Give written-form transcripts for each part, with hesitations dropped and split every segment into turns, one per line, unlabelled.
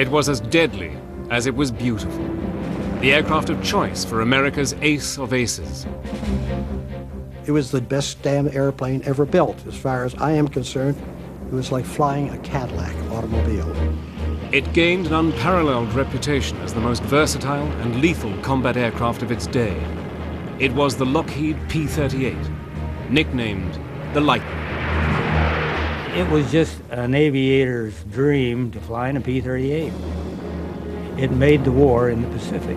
It was as deadly as it was beautiful. The aircraft of choice for America's ace of aces.
It was the best damn airplane ever built. As far as I am concerned, it was like flying a Cadillac automobile.
It gained an unparalleled reputation as the most versatile and lethal combat aircraft of its day. It was the Lockheed P38, nicknamed the Lightning.
It was just an aviator's dream to fly in a P-38. It made the war in the Pacific.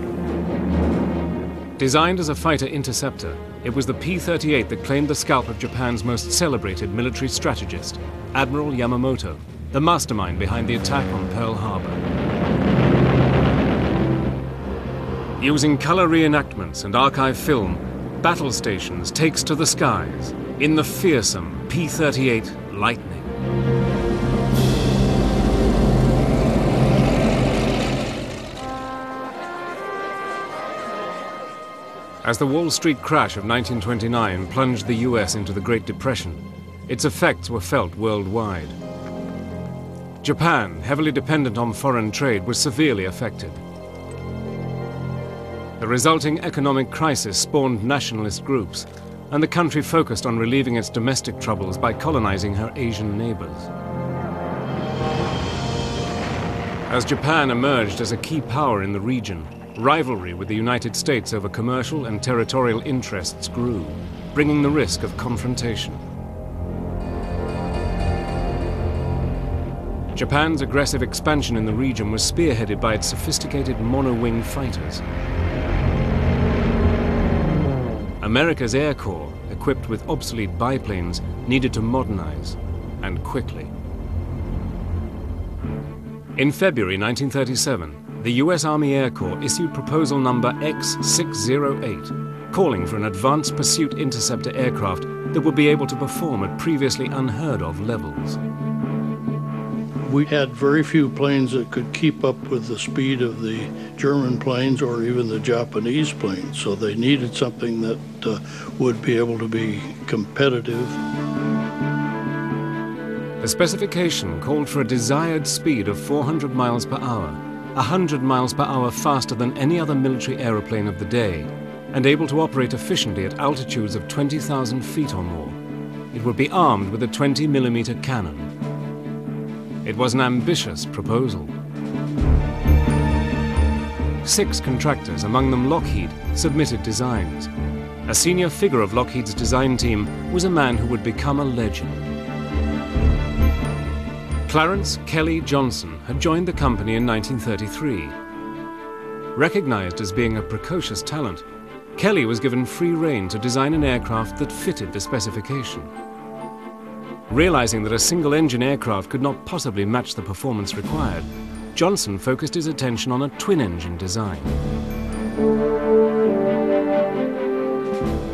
Designed as a fighter interceptor, it was the P-38 that claimed the scalp of Japan's most celebrated military strategist, Admiral Yamamoto, the mastermind behind the attack on Pearl Harbor. Using color reenactments and archive film, Battle Stations takes to the skies in the fearsome P-38 Lightning. As the Wall Street crash of 1929 plunged the US into the Great Depression, its effects were felt worldwide. Japan, heavily dependent on foreign trade, was severely affected. The resulting economic crisis spawned nationalist groups, and the country focused on relieving its domestic troubles by colonizing her Asian neighbors. As Japan emerged as a key power in the region, rivalry with the United States over commercial and territorial interests grew, bringing the risk of confrontation. Japan's aggressive expansion in the region was spearheaded by its sophisticated mono-wing fighters. America's Air Corps, equipped with obsolete biplanes, needed to modernize, and quickly. In February 1937, the US Army Air Corps issued proposal number X-608, calling for an advanced pursuit interceptor aircraft that would be able to perform at previously unheard of levels.
We had very few planes that could keep up with the speed of the German planes or even the Japanese planes, so they needed something that would be able to be competitive.
The specification called for a desired speed of 400 miles per hour, 100 miles per hour faster than any other military aeroplane of the day, and able to operate efficiently at altitudes of 20,000 feet or more. It would be armed with a 20mm cannon. It was an ambitious proposal. 6 contractors, among them Lockheed, submitted designs. A senior figure of Lockheed's design team was a man who would become a legend. Clarence Kelly Johnson had joined the company in 1933. Recognized as being a precocious talent, Kelly was given free rein to design an aircraft that fitted the specification. Realizing that a single-engine aircraft could not possibly match the performance required, Johnson focused his attention on a twin-engine design.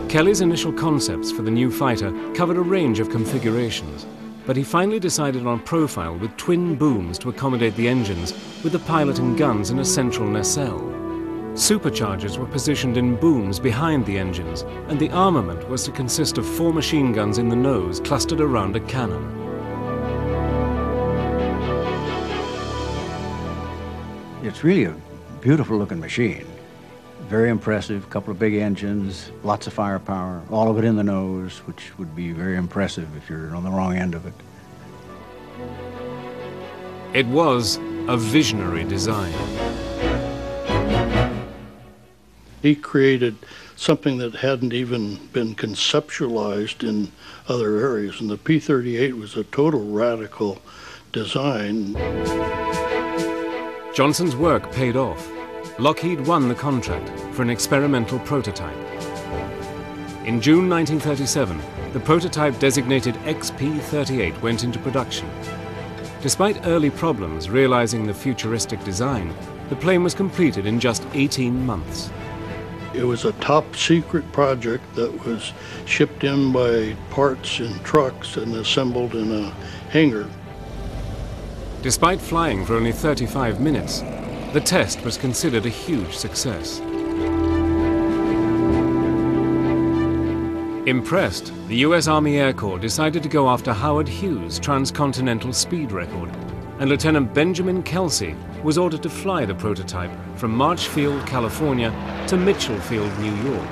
Kelly's initial concepts for the new fighter covered a range of configurations, but he finally decided on a profile with twin booms to accommodate the engines, with the pilot and guns in a central nacelle. Superchargers were positioned in booms behind the engines, and the armament was to consist of 4 machine guns in the nose clustered around a cannon.
It's really a beautiful looking machine. Very impressive, couple of big engines, lots of firepower, all of it in the nose, which would be very impressive if you're on the wrong end of it.
It was a visionary design.
He created something that hadn't even been conceptualized in other areas, and the P-38 was a total radical design.
Johnson's work paid off. Lockheed won the contract for an experimental prototype. In June 1937, the prototype designated XP-38 went into production. Despite early problems realizing the futuristic design, the plane was completed in just 18 months.
It was a top-secret project that was shipped in by parts in trucks and assembled in a hangar.
Despite flying for only 35 minutes, the test was considered a huge success. Impressed, the US Army Air Corps decided to go after Howard Hughes' transcontinental speed record and Lieutenant Benjamin Kelsey was ordered to fly the prototype from Marchfield, California to Mitchell Field, New York,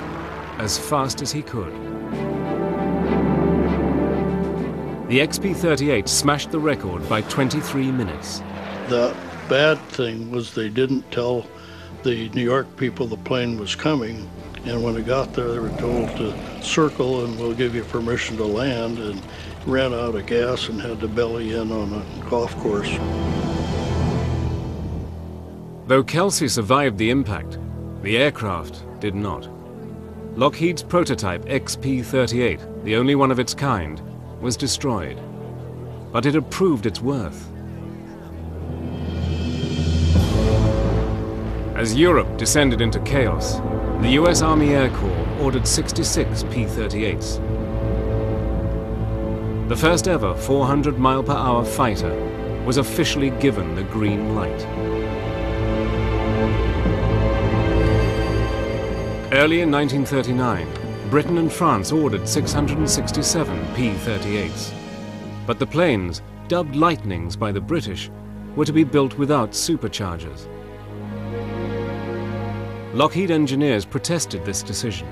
as fast as he could. The XP-38 smashed the record by 23 minutes.
The bad thing was they didn't tell the New York people the plane was coming, and when it got there they were told to circle and we'll give you permission to land, and ran out of gas and had to belly in on a golf course.
Though Kelsey survived the impact, the aircraft did not. Lockheed's prototype XP-38, the only one of its kind, was destroyed, but it had proved its worth. As Europe descended into chaos, the US Army Air Corps ordered 66 P-38s. The first ever 400-mile-per-hour fighter was officially given the green light. Early in 1939, Britain and France ordered 667 P-38s. But the planes, dubbed Lightnings by the British, were to be built without superchargers. Lockheed engineers protested this decision,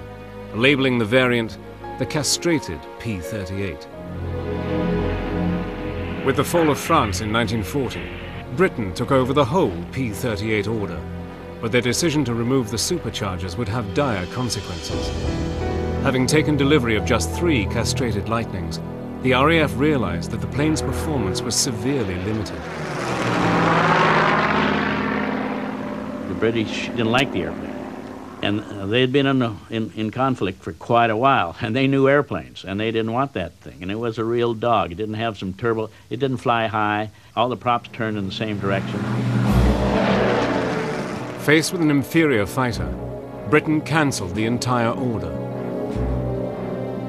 labeling the variant the castrated P-38. With the fall of France in 1940, Britain took over the whole P-38 order, but their decision to remove the superchargers would have dire consequences. Having taken delivery of just 3 castrated Lightnings, the RAF realized that the plane's performance was severely limited.
The British didn't like the airplane, and they had been in conflict for quite a while, and they knew airplanes, and they didn't want that thing, and it was a real dog. It didn't have some turbo, it didn't fly high, all the props turned in the same direction.
Faced with an inferior fighter, Britain cancelled the entire order.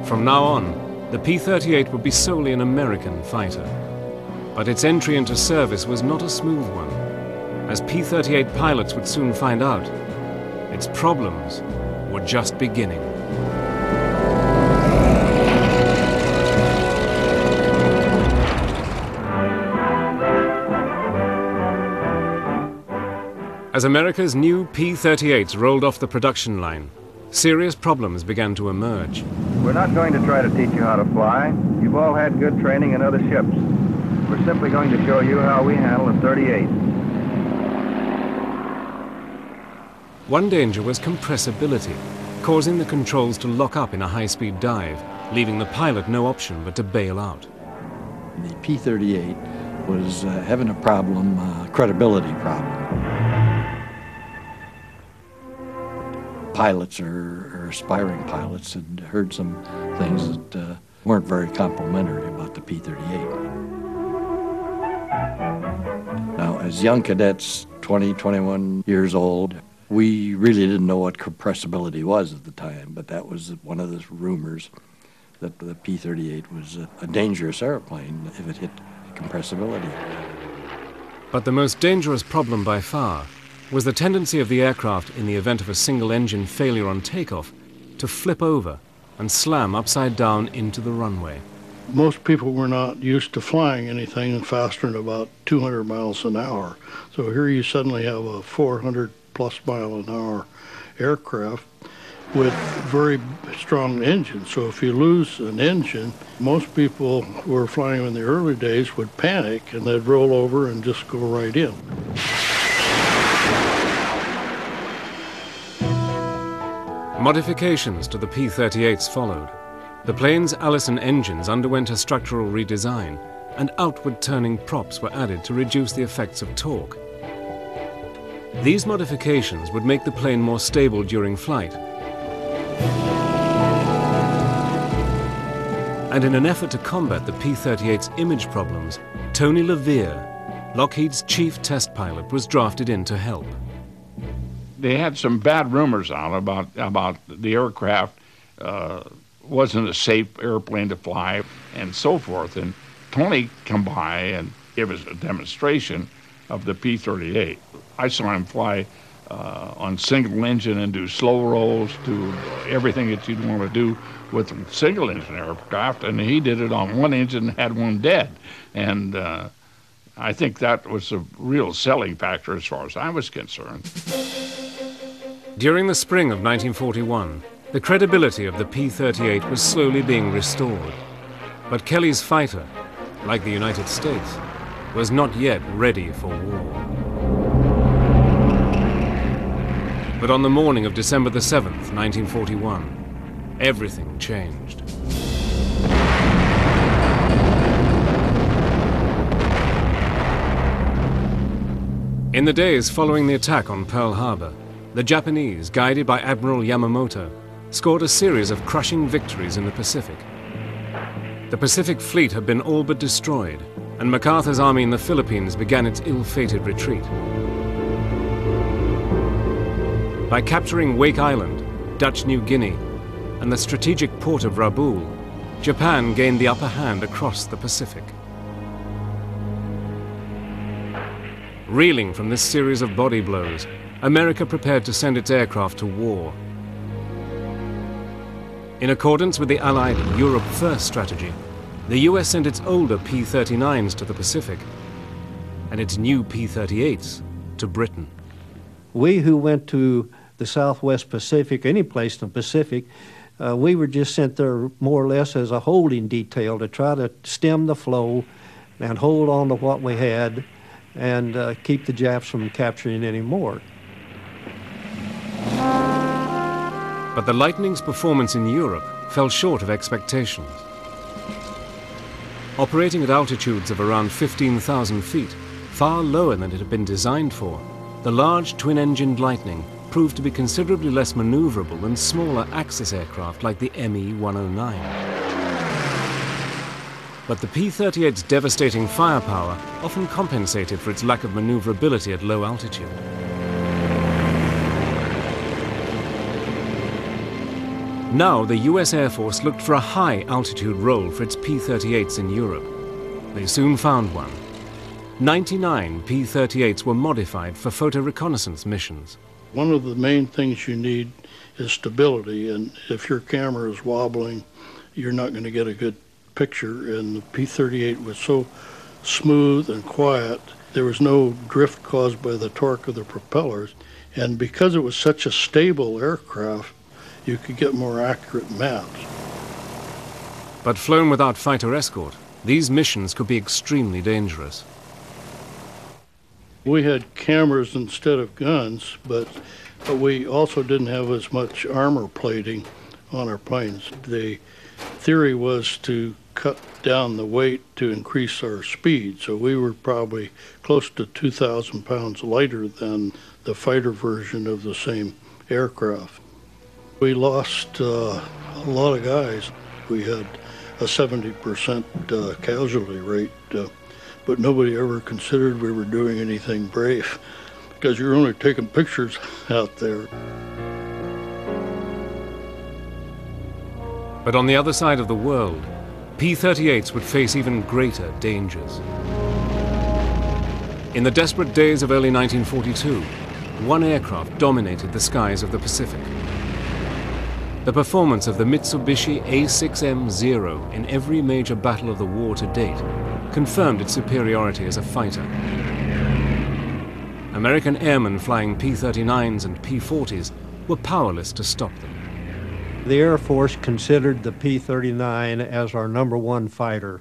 From now on, the P-38 would be solely an American fighter. But its entry into service was not a smooth one. As P-38 pilots would soon find out, its problems were just beginning. As America's new P-38s rolled off the production line, serious problems began to emerge.
We're not going to try to teach you how to fly. You've all had good training in other ships. We're simply going to show you how we handle a 38.
One danger was compressibility, causing the controls to lock up in a high-speed dive, leaving the pilot no option but to bail out.
The P-38 was having a problem, credibility problem. Pilots or aspiring pilots had heard some things that weren't very complimentary about the P-38. Now, as young cadets, 20, 21 years old, we really didn't know what compressibility was at the time, but that was one of the rumors that the P-38 was a dangerous airplane if it hit compressibility.
But the most dangerous problem by far was the tendency of the aircraft, in the event of a single-engine failure on takeoff, to flip over and slam upside down into the runway.
Most people were not used to flying anything faster than about 200 miles an hour. So here you suddenly have a 400-plus mile an hour aircraft with very strong engines. So if you lose an engine, most people who were flying in the early days would panic and they'd roll over and just go right in.
Modifications to the P-38s followed. The plane's Allison engines underwent a structural redesign, and outward-turning props were added to reduce the effects of torque. These modifications would make the plane more stable during flight. And in an effort to combat the P-38's image problems, Tony LeVere, Lockheed's chief test pilot, was drafted in to help.
They had some bad rumors out about the aircraft wasn't a safe airplane to fly and so forth. And Tony come by and give us a demonstration of the P-38. I saw him fly on single engine and do slow rolls, do everything that you'd want to do with a single engine aircraft, and he did it on one engine and had one dead. And I think that was a real selling factor as far as I was concerned.
During the spring of 1941, the credibility of the P-38 was slowly being restored. But Kelly's fighter, like the United States, was not yet ready for war. But on the morning of December the 7th, 1941, everything changed. In the days following the attack on Pearl Harbor, the Japanese, guided by Admiral Yamamoto, scored a series of crushing victories in the Pacific. The Pacific Fleet had been all but destroyed, and MacArthur's army in the Philippines began its ill-fated retreat. By capturing Wake Island, Dutch New Guinea, and the strategic port of Rabaul, Japan gained the upper hand across the Pacific. Reeling from this series of body blows, America prepared to send its aircraft to war. In accordance with the Allied Europe First strategy, the US sent its older P-39s to the Pacific and its new P-38s to Britain.
We who went to the Southwest Pacific, any place in the Pacific, we were just sent there more or less as a holding detail to try to stem the flow and hold on to what we had and keep the Japs from capturing any more.
But the Lightning's performance in Europe fell short of expectations. Operating at altitudes of around 15,000 feet, far lower than it had been designed for, the large twin-engined Lightning proved to be considerably less maneuverable than smaller Axis aircraft like the ME-109. But the P-38's devastating firepower often compensated for its lack of maneuverability at low altitude. Now the US Air Force looked for a high-altitude role for its P-38s in Europe. They soon found one. 99 P-38s were modified for photo reconnaissance missions.
One of the main things you need is stability, and if your camera is wobbling, you're not going to get a good picture, and the P-38 was so smooth and quiet, there was no drift caused by the torque of the propellers, and because it was such a stable aircraft, you could get more accurate maps.
But flown without fighter escort, these missions could be extremely dangerous.
We had cameras instead of guns, but we also didn't have as much armor plating on our planes. The theory was to cut down the weight to increase our speed, so we were probably close to 2,000 pounds lighter than the fighter version of the same aircraft. We lost a lot of guys. We had a 70% casualty rate, but nobody ever considered we were doing anything brave because you're only taking pictures out there.
But on the other side of the world, P-38s would face even greater dangers. In the desperate days of early 1942, one aircraft dominated the skies of the Pacific. The performance of the Mitsubishi A6M-0 in every major battle of the war to date confirmed its superiority as a fighter. American airmen flying P-39s and P-40s were powerless to stop them.
The Air Force considered the P-39 as our #1 fighter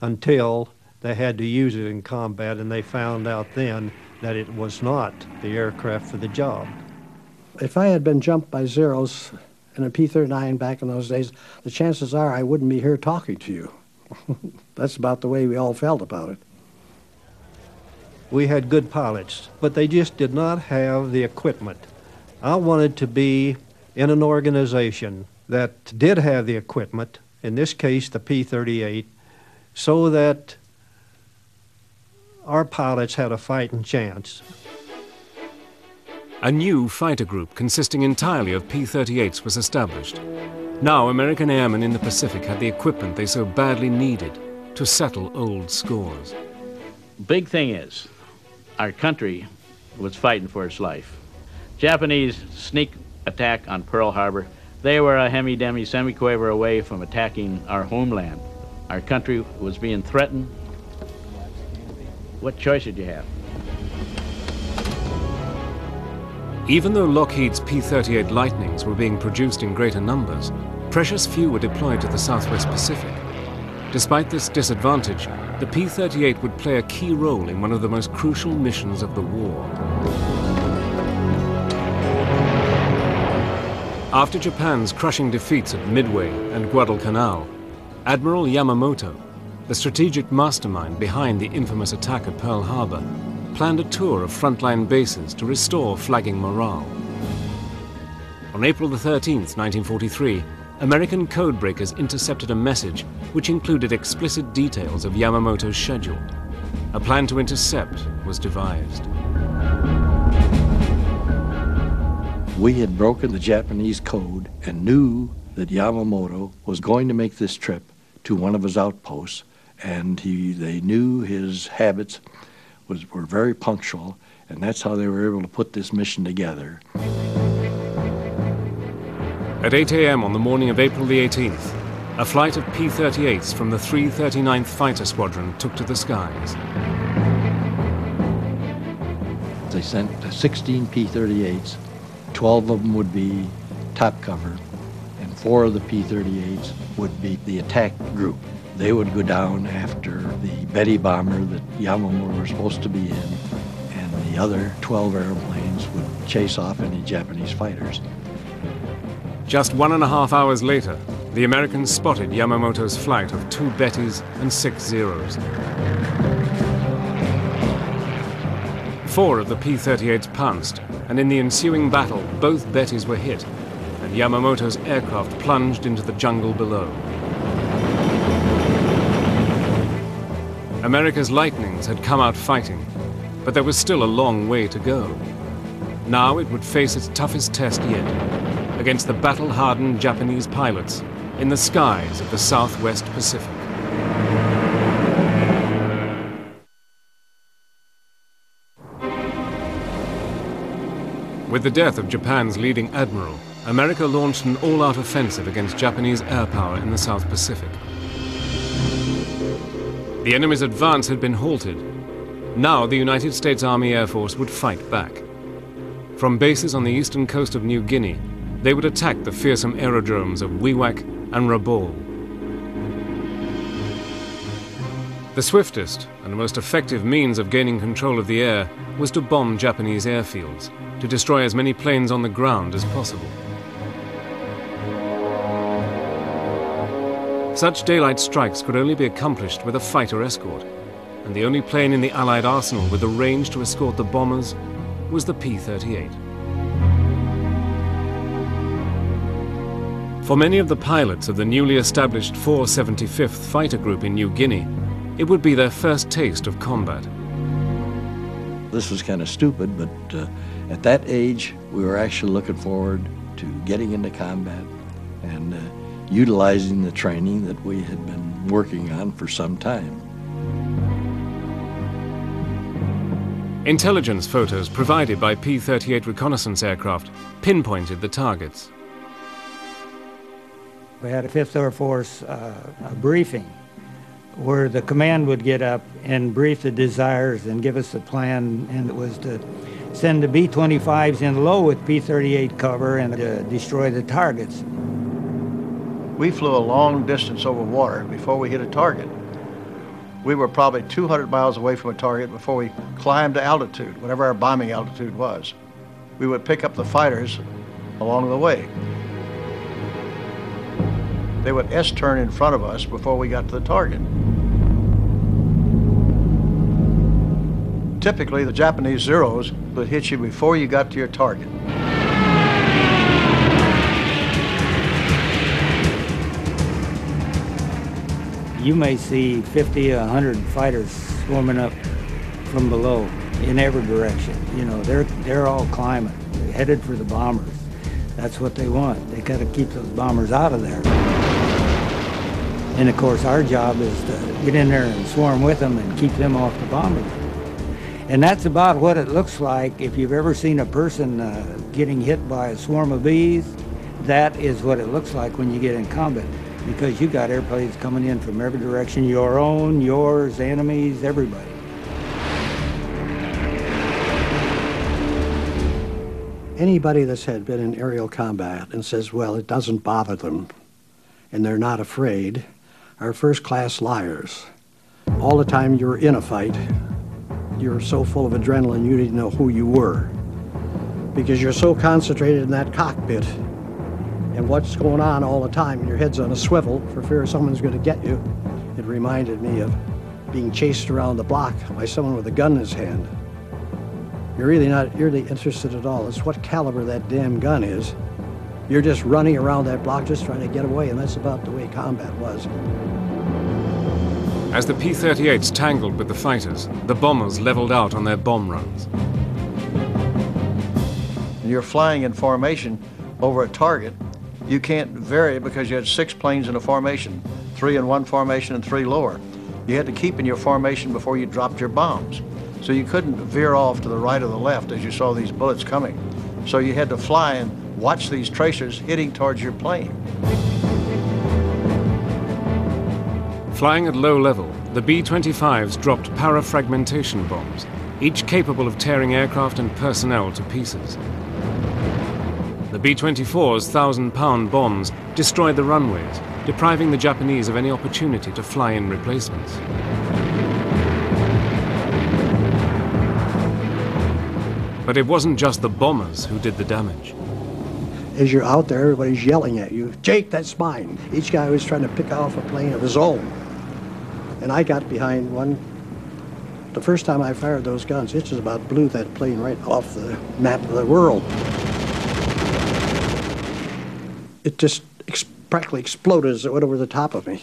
until they had to use it in combat, and they found out then that it was not the aircraft for the job.
If I had been jumped by Zeros in a P-39 back in those days, the chances are I wouldn't be here talking to you. That's about the way we all felt about it.
We had good pilots, but they just did not have the equipment. I wanted to be in an organization that did have the equipment, in this case the P-38, so that our pilots had a fighting chance.
A new fighter group consisting entirely of P-38s was established. Now American airmen in the Pacific had the equipment they so badly needed to settle old scores.
Big thing is, our country was fighting for its life. Japanese sneak attack on Pearl Harbor, they were a hemi-demi semi-quiver away from attacking our homeland. Our country was being threatened. what choice did you have?
Even though Lockheed's P-38 Lightnings were being produced in greater numbers, precious few were deployed to the Southwest Pacific. Despite this disadvantage, the P-38 would play a key role in one of the most crucial missions of the war. After Japan's crushing defeats at Midway and Guadalcanal, Admiral Yamamoto, the strategic mastermind behind the infamous attack at Pearl Harbor, planned a tour of frontline bases to restore flagging morale. On April the 13th, 1943, American codebreakers intercepted a message which included explicit details of Yamamoto's schedule. A plan to intercept was devised.
We had broken the Japanese code and knew that Yamamoto was going to make this trip to one of his outposts, and they knew his habits were very punctual, and that's how they were able to put this mission together.
At 8 a.m. on the morning of April the 18th, a flight of P-38s from the 339th Fighter Squadron took to the skies.
They sent 16 P-38s. 12 of them would be top cover, and 4 of the P-38s would be the attack group. They would go down after the Betty bomber that Yamamoto was supposed to be in, and the other 12 airplanes would chase off any Japanese fighters.
Just 1.5 hours later, the Americans spotted Yamamoto's flight of 2 Bettys and 6 Zeros. 4 of the P-38s pounced, and in the ensuing battle, both Bettys were hit, and Yamamoto's aircraft plunged into the jungle below. America's Lightnings had come out fighting, but there was still a long way to go. Now it would face its toughest test yet, against the battle-hardened Japanese pilots in the skies of the Southwest Pacific. With the death of Japan's leading admiral, America launched an all-out offensive against Japanese air power in the South Pacific. The enemy's advance had been halted. Now the United States Army Air Force would fight back. From bases on the eastern coast of New Guinea, they would attack the fearsome aerodromes of Wewak and Rabaul. The swiftest and most effective means of gaining control of the air was to bomb Japanese airfields, to destroy as many planes on the ground as possible. Such daylight strikes could only be accomplished with a fighter escort, and the only plane in the Allied arsenal with the range to escort the bombers was the P-38. For many of the pilots of the newly established 475th Fighter Group in New Guinea, it would be their first taste of combat.
This was kind of stupid, but at that age, we were actually looking forward to getting into combat and utilizing the training that we had been working on for some time.
Intelligence photos provided by P-38 reconnaissance aircraft pinpointed the targets.
We had a 5th Air Force a briefing where the command would get up and brief the desires and give us a plan, and it was to send the B-25s in low with P-38 cover and destroy the targets.
We flew a long distance over water before we hit a target. We were probably 200 miles away from a target before we climbed to altitude, whatever our bombing altitude was. We would pick up the fighters along the way. They would S-turn in front of us before we got to the target. Typically, the Japanese Zeros would hit you before you got to your target.
You may see 50, 100 fighters swarming up from below in every direction. You know, they're all climbing, they're headed for the bombers. That's what they want. They got to keep those bombers out of there. And of course, our job is to get in there and swarm with them and keep them off the bombers. And that's about what it looks like. If you've ever seen a person getting hit by a swarm of bees, that is what it looks like when you get in combat. Because you got airplanes coming in from every direction, your own, yours, enemies, everybody.
Anybody that's had been in aerial combat and says, well, it doesn't bother them and they're not afraid, are first-class liars. All the time you were in a fight, you were so full of adrenaline you didn't know who you were, because you're so concentrated in that cockpit and what's going on all the time, and your head's on a swivel for fear someone's going to get you. It reminded me of being chased around the block by someone with a gun in his hand. You're really not really interested at all. It's what caliber that damn gun is. You're just running around that block just trying to get away, and that's about the way combat was.
As the P-38s tangled with the fighters, the bombers leveled out on their bomb runs.
You're flying in formation over a target. You can't vary because you had 6 planes in a formation, 3 in one formation and 3 lower. You had to keep in your formation before you dropped your bombs. So you couldn't veer off to the right or the left as you saw these bullets coming. So you had to fly and watch these tracers hitting towards your plane.
Flying at low level, the B-25s dropped parafragmentation bombs, each capable of tearing aircraft and personnel to pieces. The B-24's 1,000-pound bombs destroyed the runways, depriving the Japanese of any opportunity to fly in replacements. But it wasn't just the bombers who did the damage.
As you're out there, everybody's yelling at you, Jake, that's mine. Each guy was trying to pick off a plane of his own. And I got behind one. The first time I fired those guns, it just about blew that plane right off the map of the world. It just practically exploded as it went over the top of me.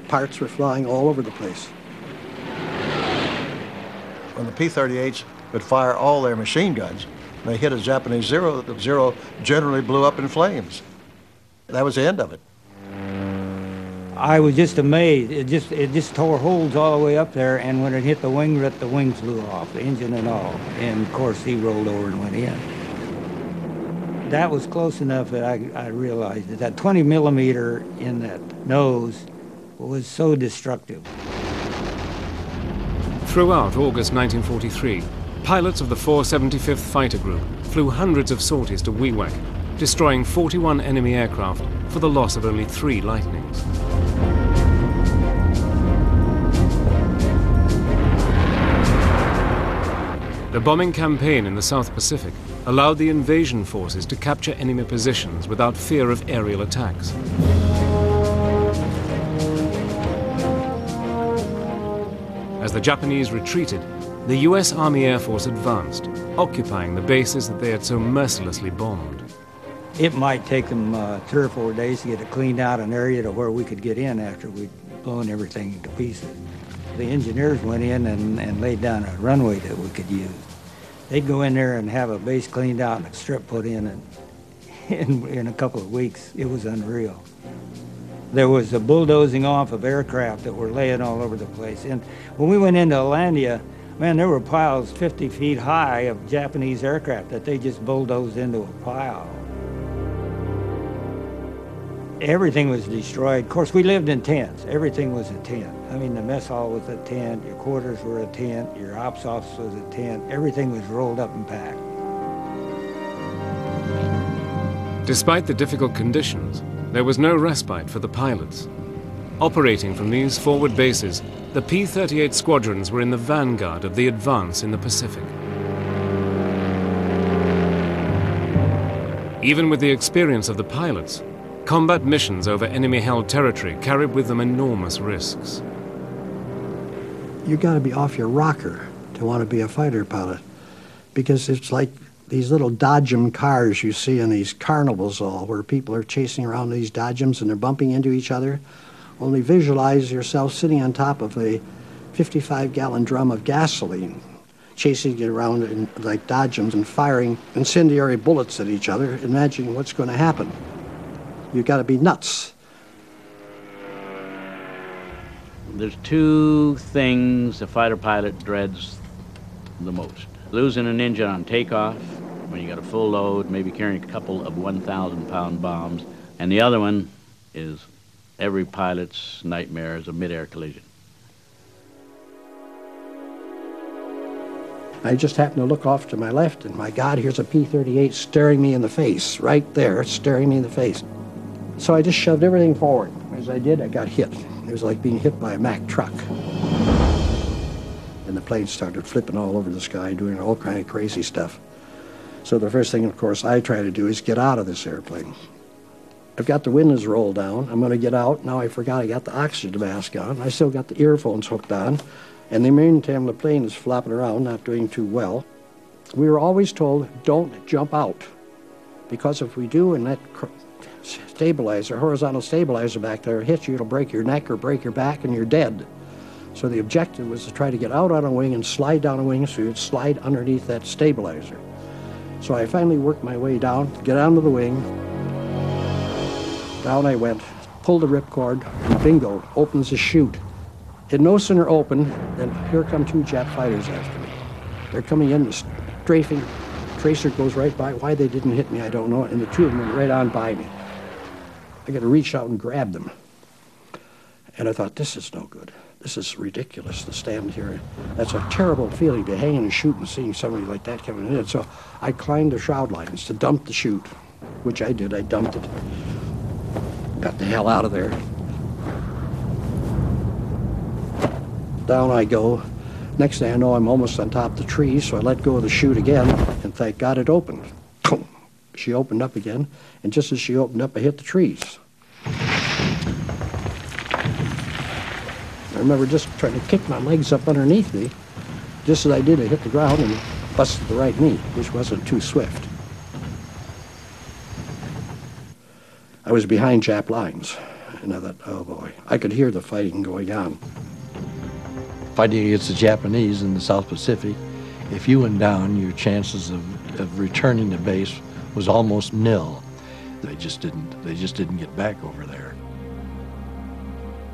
Parts were flying all over the place.
When the P-38s would fire all their machine guns, they hit a Japanese Zero, the Zero generally blew up in flames. That was the end of it.
I was just amazed. It just tore holes all the way up there, and when it hit the wing flew off, the engine and all. And of course, he rolled over and went in. That was close enough that I realized that 20 millimeter in that nose was so destructive.
Throughout August 1943, pilots of the 475th Fighter Group flew hundreds of sorties to Wewak, destroying 41 enemy aircraft for the loss of only 3 Lightnings. The bombing campaign in the South Pacific allowed the invasion forces to capture enemy positions without fear of aerial attacks. As the Japanese retreated, the US Army Air Force advanced, occupying the bases that they had so mercilessly bombed.
It might take them 3 or 4 days to get it cleaned out an area to where we could get in after we'd blown everything to pieces. The engineers went in and laid down a runway that we could use. They'd go in there and have a base cleaned out and a strip put in, and in a couple of weeks, it was unreal. There was a bulldozing off of aircraft that were laying all over the place. And when we went into Alandia, man, there were piles 50 feet high of Japanese aircraft that they just bulldozed into a pile. Everything was destroyed. Of course, we lived in tents. Everything was a tent. I mean, the mess hall was a tent, your quarters were a tent, your ops office was a tent. Everything was rolled up and packed.
Despite the difficult conditions, there was no respite for the pilots. Operating from these forward bases, the P-38 squadrons were in the vanguard of the advance in the Pacific. Even with the experience of the pilots, combat missions over enemy-held territory carried with them enormous risks.
You got to be off your rocker to want to be a fighter pilot, because it's like these little Dodgem cars you see in these carnivals all, where people are chasing around these Dodgems and they're bumping into each other. Only visualize yourself sitting on top of a 55-gallon drum of gasoline, chasing it around in, like Dodgems, and firing incendiary bullets at each other, imagining what's going to happen. You've got to be nuts.
There's 2 things a fighter pilot dreads the most. Losing an engine on takeoff, when you got a full load, maybe carrying a couple of 1,000-pound bombs. And the other one is every pilot's nightmare is a mid-air collision.
I just happened to look off to my left, and my God, here's a P-38 staring me in the face, right there, staring me in the face. So I just shoved everything forward. As I did, I got hit. It was like being hit by a Mack truck. And the plane started flipping all over the sky, doing all kind of crazy stuff. So the first thing, of course, I try to do is get out of this airplane. I've got the windows rolled down. I'm going to get out. Now I forgot I got the oxygen mask on. I still got the earphones hooked on. And the meantime, the plane is flopping around, not doing too well. We were always told, don't jump out. Because if we do, and that stabilizer, horizontal stabilizer back there hits you, it'll break your neck or break your back and you're dead. So the objective was to try to get out on a wing and slide down a wing so you'd slide underneath that stabilizer. So I finally worked my way down, get onto the wing. Down I went, pulled the ripcord, and bingo, opens the chute. It no sooner opened than here come two Jap fighters after me. They're coming in, strafing. Tracer goes right by. Why they didn't hit me, I don't know. And the two of them went right on by me. I got to reach out and grab them. And I thought, this is no good. This is ridiculous to stand here. That's a terrible feeling to hang in a chute and seeing somebody like that coming in. So I climbed the shroud lines to dump the chute, which I did. I dumped it. Got the hell out of there. Down I go. Next thing I know, I'm almost on top of the tree, so I let go of the chute again, and thank God it opened. Boom. She opened up again, and just as she opened up, I hit the trees. I remember just trying to kick my legs up underneath me. Just as I did, I hit the ground and busted the right knee, which wasn't too swift. I was behind Jap lines, and I thought, oh boy, I could hear the fighting going on.
Fighting against the Japanese in the South Pacific, if you went down, your chances of returning to base was almost nil. They just didn't get back over there.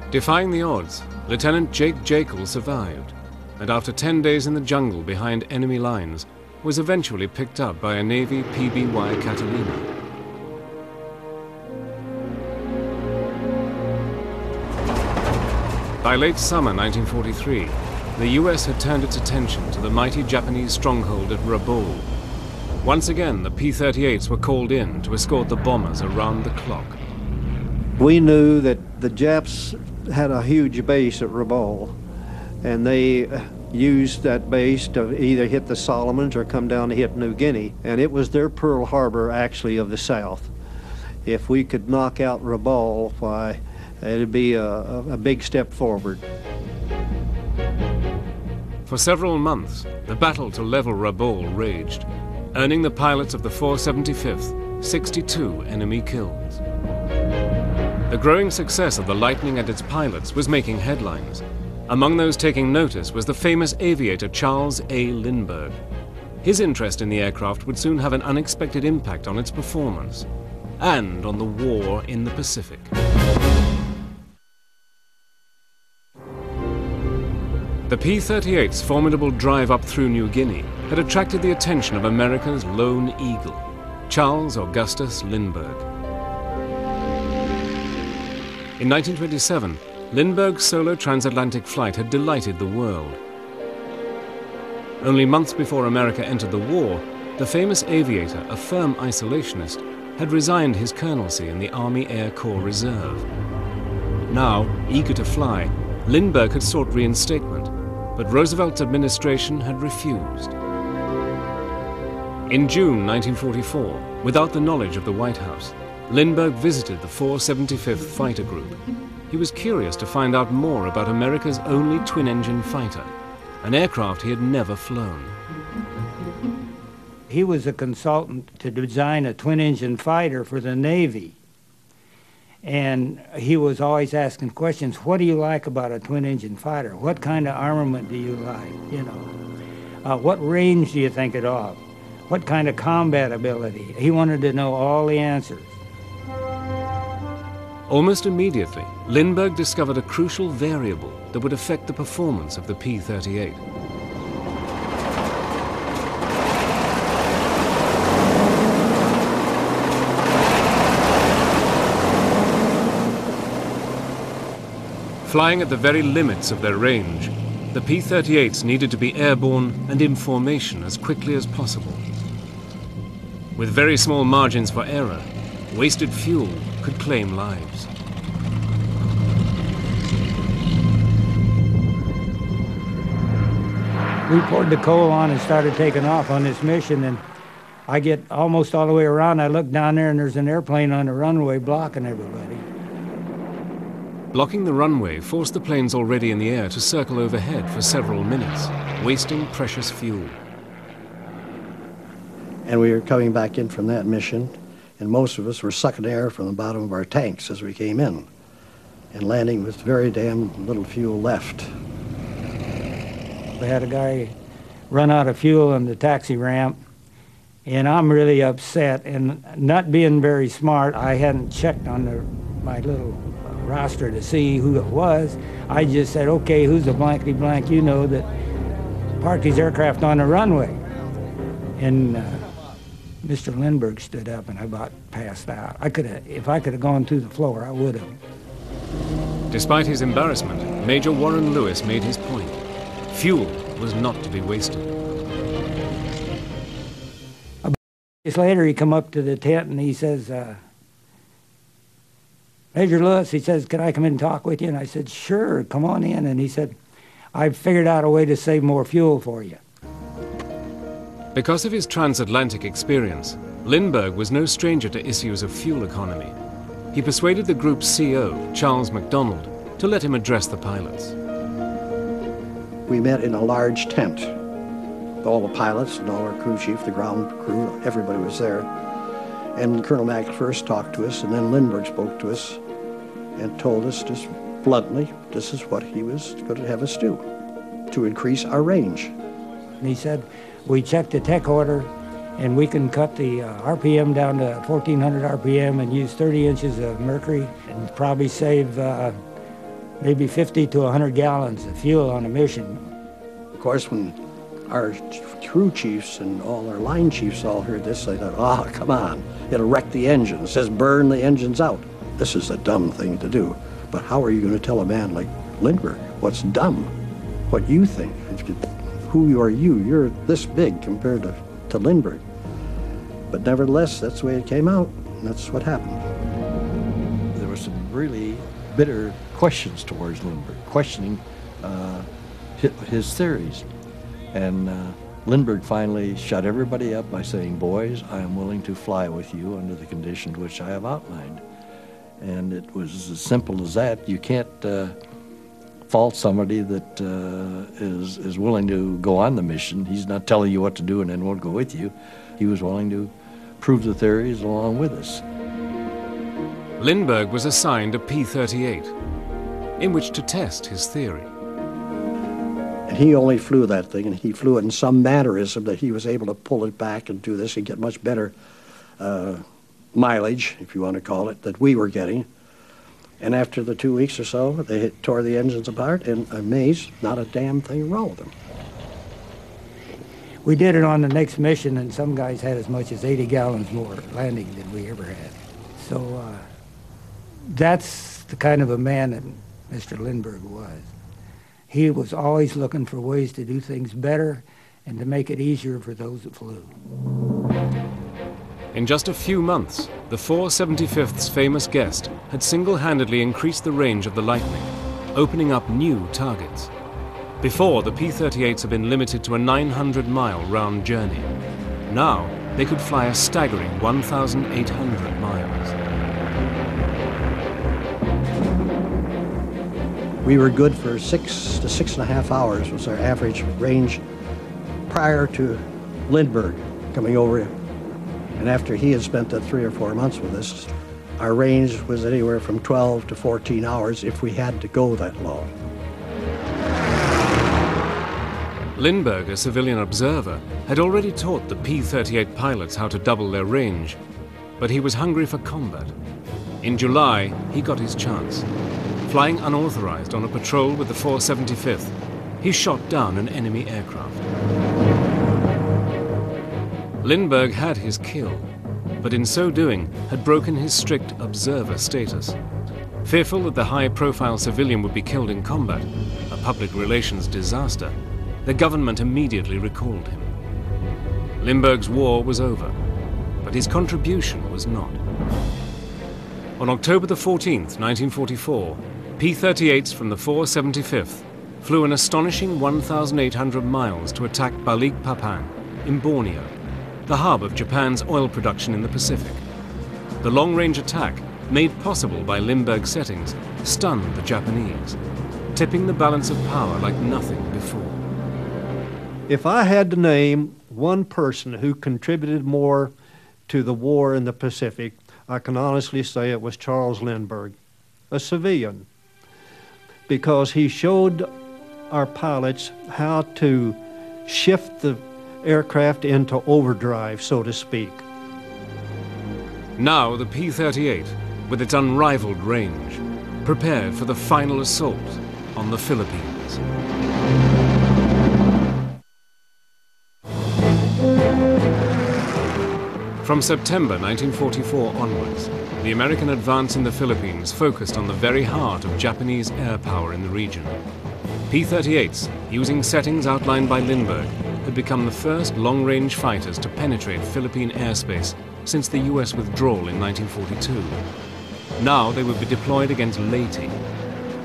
Defying the odds, Lieutenant Jake Jekyll survived, and after 10 days in the jungle behind enemy lines, was eventually picked up by a Navy PBY Catalina. By late summer 1943, the US had turned its attention to the mighty Japanese stronghold at Rabaul. Once again, the P-38s were called in to escort the bombers around the clock.
We knew that the Japs had a huge base at Rabaul, and they used that base to either hit the Solomons or come down to hit New Guinea, and it was their Pearl Harbor, actually, of the South. If we could knock out Rabaul, why, it'd be a big step forward.
For several months, the battle to level Rabaul raged, earning the pilots of the 475th 62 enemy kills. The growing success of the Lightning and its pilots was making headlines. Among those taking notice was the famous aviator Charles A. Lindbergh. His interest in the aircraft would soon have an unexpected impact on its performance and on the war in the Pacific. The P-38's formidable drive up through New Guinea had attracted the attention of America's lone eagle, Charles Augustus Lindbergh. In 1927, Lindbergh's solo transatlantic flight had delighted the world. Only months before America entered the war, the famous aviator, a firm isolationist, had resigned his colonelcy in the Army Air Corps Reserve. Now, eager to fly, Lindbergh had sought reinstatement, but Roosevelt's administration had refused. In June 1944, without the knowledge of the White House, Lindbergh visited the 475th Fighter Group. He was curious to find out more about America's only twin-engine fighter, an aircraft he had never flown.
He was a consultant to design a twin-engine fighter for the Navy. And he was always asking questions, what do you like about a twin-engine fighter? What kind of armament do you like, you know? What range do you think it off? What kind of combat ability? He wanted to know all the answers.
Almost immediately, Lindbergh discovered a crucial variable that would affect the performance of the P-38. Flying at the very limits of their range, the P-38s needed to be airborne and in formation as quickly as possible. With very small margins for error, wasted fuel could claim lives.
We poured the coal on and started taking off on this mission, and I get almost all the way around. I look down there and there's an airplane on the runway blocking everybody.
Blocking the runway forced the planes already in the air to circle overhead for several minutes, wasting precious fuel.
And we were coming back in from that mission, and most of us were sucking air from the bottom of our tanks as we came in, and landing with very damn little fuel left.
We had a guy run out of fuel on the taxi ramp, and I'm really upset. And not being very smart, I hadn't checked on my little roster to see who it was. I just said, okay, who's the blankety blank you know that parked these aircraft on the runway? And Mr. Lindbergh stood up, and I about passed out. If I could have gone through the floor, I would have.
Despite his embarrassment, Major Warren Lewis made his point. Fuel was not to be wasted.
About days later, he come up to the tent and he says, Major Lewis, he says, can I come in and talk with you? And I said, sure, come on in. And he said, I've figured out a way to save more fuel for you.
Because of his transatlantic experience, Lindbergh was no stranger to issues of fuel economy. He persuaded the group's CO, Charles MacDonald, to let him address the pilots.
We met in a large tent. All the pilots and all our crew chief, the ground crew, everybody was there. And Colonel Mack first talked to us, and then Lindbergh spoke to us and told us just bluntly, this is what he was going to have us do, to increase our range.
And he said, we checked the tech order, and we can cut the RPM down to 1,400 RPM and use 30 inches of mercury and probably save maybe 50 to 100 gallons of fuel on a mission.
Of course, when our crew chiefs and all our line chiefs all heard this, they thought, oh, come on, it'll wreck the engine. It says burn the engines out. This is a dumb thing to do. But how are you going to tell a man like Lindbergh what's dumb? What you think? Who are you? You're this big compared to Lindbergh. But nevertheless, that's the way it came out, and that's what happened.
There were some really bitter questions towards Lindbergh, questioning his theories. And Lindbergh finally shut everybody up by saying, boys, I am willing to fly with you under the conditions which I have outlined. And it was as simple as that. You can't fault somebody that is willing to go on the mission. He's not telling you what to do and then won't go with you. He was willing to prove the theories along with us.
Lindbergh was assigned a P-38, in which to test his theory.
And he only flew that thing, and he flew it in some mannerism that he was able to pull it back and do this and get much better mileage, if you want to call it, that we were getting. And after the 2 weeks or so, they tore the engines apart, and amazed, not a damn thing wrong with them.
We did it on the next mission, and some guys had as much as 80 gallons more landing than we ever had. So that's the kind of a man that Mr. Lindbergh was. He was always looking for ways to do things better and to make it easier for those that flew.
In just a few months, the 475th's famous guest had single-handedly increased the range of the Lightning, opening up new targets. Before, the P-38s had been limited to a 900-mile round journey. Now, they could fly a staggering 1,800 miles.
We were good for 6 to 6.5 hours was our average range prior to Lindbergh coming over. And after he had spent that 3 or 4 months with us, our range was anywhere from 12 to 14 hours if we had to go that long.
Lindbergh, a civilian observer, had already taught the P-38 pilots how to double their range, but he was hungry for combat. In July, he got his chance. Flying unauthorized on a patrol with the 475th, he shot down an enemy aircraft. Lindbergh had his kill, but in so doing had broken his strict observer status. Fearful that the high-profile civilian would be killed in combat, a public relations disaster, the government immediately recalled him. Lindbergh's war was over, but his contribution was not. On October the 14th, 1944, P-38s from the 475th flew an astonishing 1,800 miles to attack Balikpapan in Borneo, the hub of Japan's oil production in the Pacific. The long-range attack, made possible by Lindbergh's settings, stunned the Japanese, tipping the balance of power like nothing before.
If I had to name one person who contributed more to the war in the Pacific, I can honestly say it was Charles Lindbergh, a civilian, because he showed our pilots how to shift the aircraft into overdrive, so to speak.
Now the P-38, with its unrivaled range, prepared for the final assault on the Philippines. From September 1944 onwards, the American advance in the Philippines focused on the very heart of Japanese air power in the region. P-38s, using settings outlined by Lindbergh, had become the first long-range fighters to penetrate Philippine airspace since the US withdrawal in 1942. Now they would be deployed against Leyte.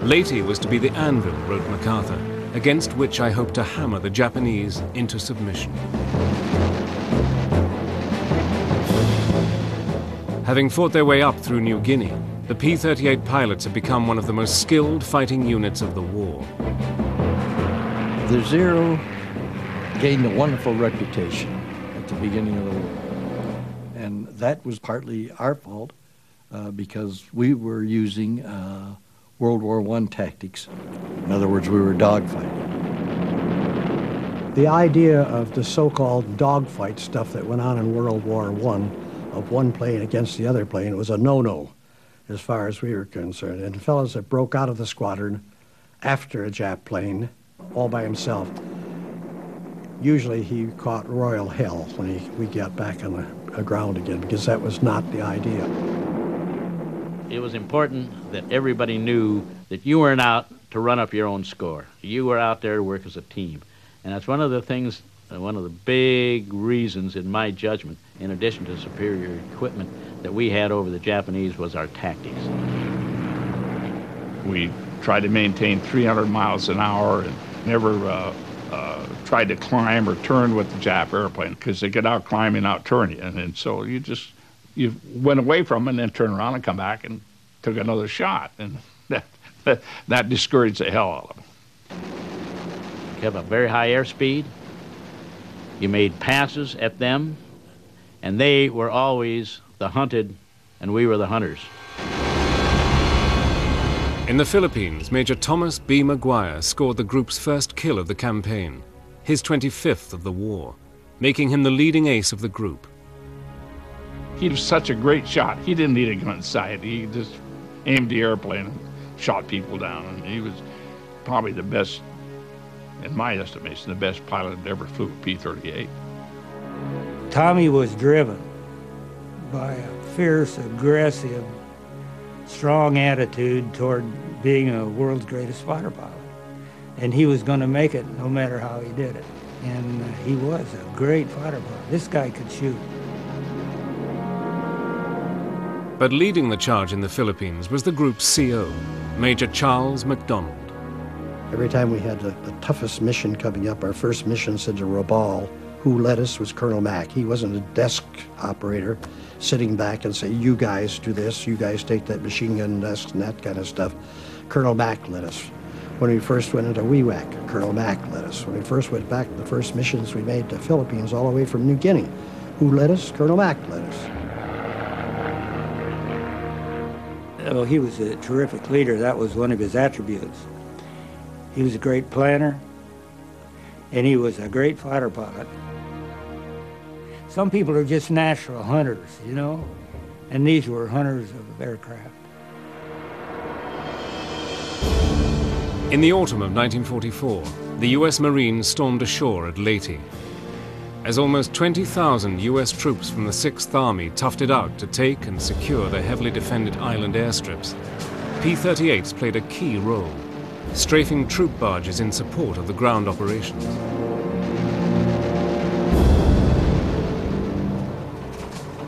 Leyte was to be the anvil, wrote MacArthur, against which I hope to hammer the Japanese into submission. Having fought their way up through New Guinea, the P-38 pilots had become one of the most skilled fighting units of the war.
The Zero gained a wonderful reputation at the beginning of the war. And that was partly our fault because we were using World War I tactics. In other words, we were dogfighting.
The idea of the so-called dogfight stuff that went on in World War I, of one plane against the other plane, was a no-no as far as we were concerned. And fellows that broke out of the squadron after a Jap plane all by himself, usually he caught royal hell when we got back on the ground again, because that was not the idea.
It was important that everybody knew that you weren't out to run up your own score. You were out there to work as a team. And that's one of the things, one of the big reasons in my judgment, in addition to superior equipment that we had over the Japanese, was our tactics.
We tried to maintain 300 miles an hour and never tried to climb or turn with the Jap airplane, because they could out-climb and out-turn you. And so you went away from them and then turned around and come back and took another shot. And that discouraged the hell out of them.
You have a very high airspeed. You made passes at them, and they were always the hunted, and we were the hunters.
In the Philippines, Major Thomas B. Maguire scored the group's first kill of the campaign, his 25th of the war, making him the leading ace of the group.
He was such a great shot. He didn't need a gun sight. He just aimed the airplane and shot people down. And he was probably the best, in my estimation, the best pilot that ever flew a P-38.
Tommy was driven by a fierce, aggressive, strong attitude toward being a world's greatest fighter pilot. And he was going to make it no matter how he did it. And he was a great fighter pilot. This guy could shoot.
But leading the charge in the Philippines was the group's CO, Major Charles MacDonald.
Every time we had the toughest mission coming up, our first mission said to Rabaul, who led us was Colonel Mack. He wasn't a desk operator sitting back and say, you guys do this, you guys take that machine gun desk and that kind of stuff. Colonel Mack led us. When we first went into WEWAC, Colonel Mack led us. When we first went back to the first missions we made to the Philippines all the way from New Guinea, who led us? Colonel Mack led us.
Well, he was a terrific leader. That was one of his attributes. He was a great planner, and he was a great fighter pilot. Some people are just natural hunters, you know, and these were hunters of aircraft.
In the autumn of 1944, the U.S. Marines stormed ashore at Leyte. As almost 20,000 U.S. troops from the 6th Army toughed it out to take and secure the heavily defended island airstrips, P-38s played a key role. strafing troop barges in support of the ground operations.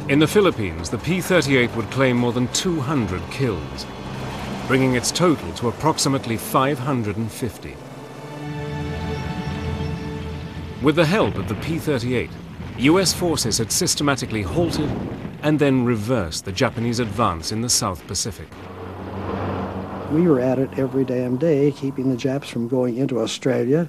In the Philippines, the P-38 would claim more than 200 kills, bringing its total to approximately 550. With the help of the P-38, US forces had systematically halted and then reversed the Japanese advance in the South Pacific.
We were at it every damn day, keeping the Japs from going into Australia,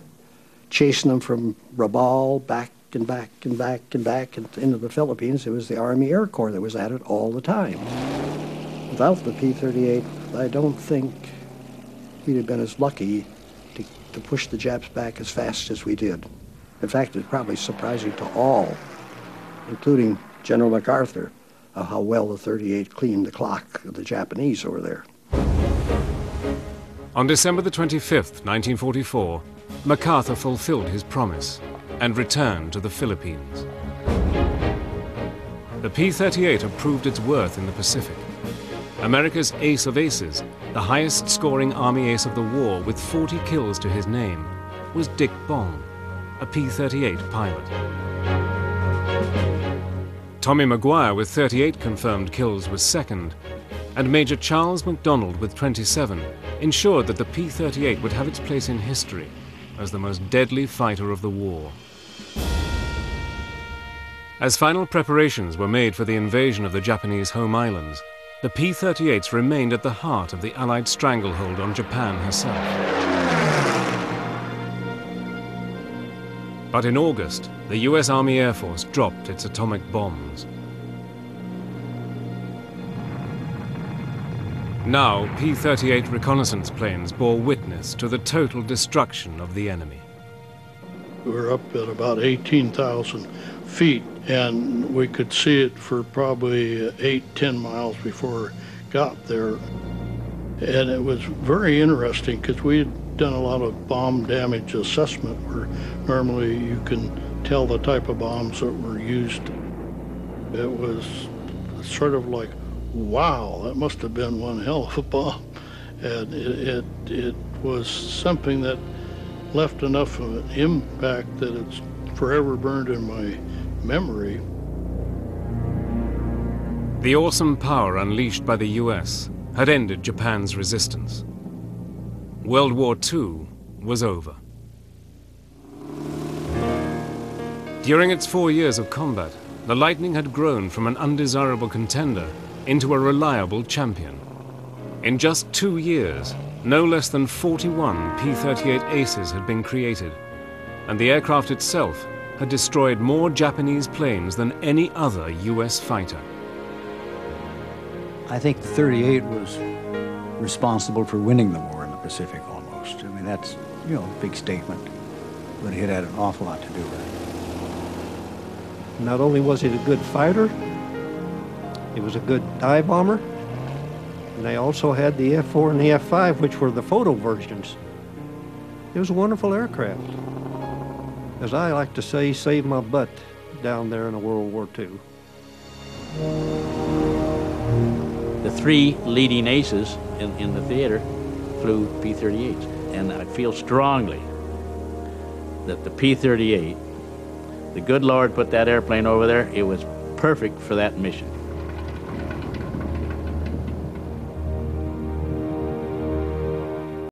chasing them from Rabaul back and back and back and back into the Philippines. It was the Army Air Corps that was at it all the time. Without the P-38, I don't think we'd have been as lucky to push the Japs back as fast as we did. In fact, it's probably surprising to all, including General MacArthur, how well the 38 cleaned the clock of the Japanese over there.
On December the 25th, 1944, MacArthur fulfilled his promise and returned to the Philippines. The P-38 had proved its worth in the Pacific. America's ace of aces, the highest scoring Army ace of the war with 40 kills to his name, was Dick Bong, a P-38 pilot. Tommy Maguire with 38 confirmed kills was second, and Major Charles MacDonald with 27 ensured that the P-38 would have its place in history as the most deadly fighter of the war. As final preparations were made for the invasion of the Japanese home islands, the P-38s remained at the heart of the Allied stranglehold on Japan herself. But in August, the US Army Air Force dropped its atomic bombs. Now, P-38 reconnaissance planes bore witness to the total destruction of the enemy.
We were up at about 18,000 feet, and we could see it for probably 8-10 miles before it got there. And it was very interesting because we had done a lot of bomb damage assessment where normally you can tell the type of bombs that were used. It was sort of like, wow, that must have been one hell of a bomb. And it was something that left enough of an impact that it's forever burned in my memory.
The awesome power unleashed by the US had ended Japan's resistance. World War II was over. During its 4 years of combat, the Lightning had grown from an undesirable contender into a reliable champion. In just 2 years, no less than 41 P-38 aces had been created, and the aircraft itself had destroyed more Japanese planes than any other US fighter.
I think the 38 was responsible for winning the war in the Pacific almost. I mean, that's, a big statement, but it had an awful lot to do with it.
Not only was it a good fighter, it was a good dive bomber, and they also had the F-4 and the F-5, which were the photo versions. It was a wonderful aircraft. As I like to say, saved my butt down there in World War II.
The three leading aces in the theater flew P-38s, and I feel strongly that the P-38, the good Lord put that airplane over there, it was perfect for that mission.